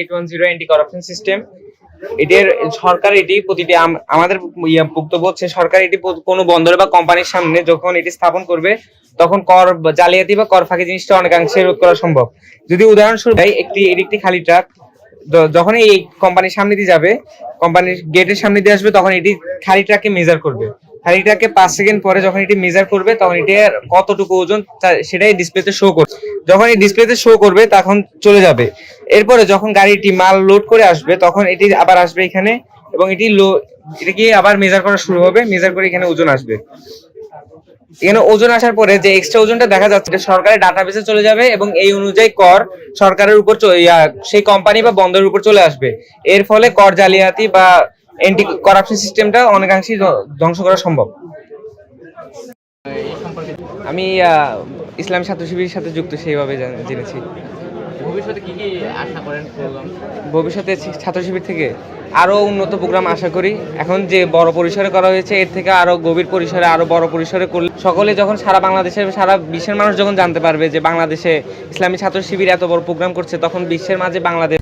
810 anti corruption system. এটার সরকার এটি প্রতিটি আমাদের বক্তব্য হচ্ছে সরকার এটি কোনো বন্দর বা কোম্পানির সামনে যখন এটি স্থাপন করবে তখন কর জালিয়াতি বা কর ফাঁকি জিনিসটা অনেকাংশে রোধ করা সম্ভব। যদি উদাহরণস্বরূপ একটি খালি ট্রাক যখন এই কোম্পানির সামনে দিয়ে যাবে, কোম্পানির গেটের সামনে দিয়ে আসবে, তখন এটি খালি ট্রাককে মেজার করবে। খালি ট্রাককে 5 সেকেন্ড পরে যখন এটি মেজার করবে তখন এটির কতটুকু ওজন সেটাই ডিসপ্লেতে শো করবে। যখন এই ডিসপ্লেতে শো করবে তখন চলে যাবে। এরপরে যখন গাড়িটি মাল লোড করে আসবে তখন এটি আবার আসবে এখানে এবং এটাকে আবার মেজার করা শুরু হবে। মেজার করে এখানে ওজন আসবে। এখানে ওজন আসার পরে যে এক্সট্রা ওজনটা দেখা যাচ্ছে এটা সরকারের ডাটাবেসে চলে যাবে এবং এই অনুযায়ী কর সরকারের উপর সেই কোম্পানি বা বন্দরের উপর চলে আসবে। এর ফলে কর জালিয়াতি বা অ্যান্টি করাপশন সিস্টেমটা অনেকাংশেই ধ্বংস করা সম্ভব। আমি ইসলামী ছাত্র শিবিরের সাথে যুক্ত, সেইভাবে জেনেছি। ভবিষ্যতে কি কি আশা করেন প্রোগ্রাম? ভবিষ্যতে ছাত্র শিবির থেকে আরো উন্নত প্রোগ্রাম আশা করি। এখন যে বড় পরিসরে করা হয়েছে এর থেকে আরো গভীর পরিসরে, আরো বড় পরিসরে করলে সকলে যখন সারা বাংলাদেশের সারা বিশ্বের মানুষ যখন জানতে পারবে যে বাংলাদেশে ইসলামী ছাত্র শিবির এত বড় প্রোগ্রাম করছে, তখন বিশ্বের মাঝে বাংলাদেশ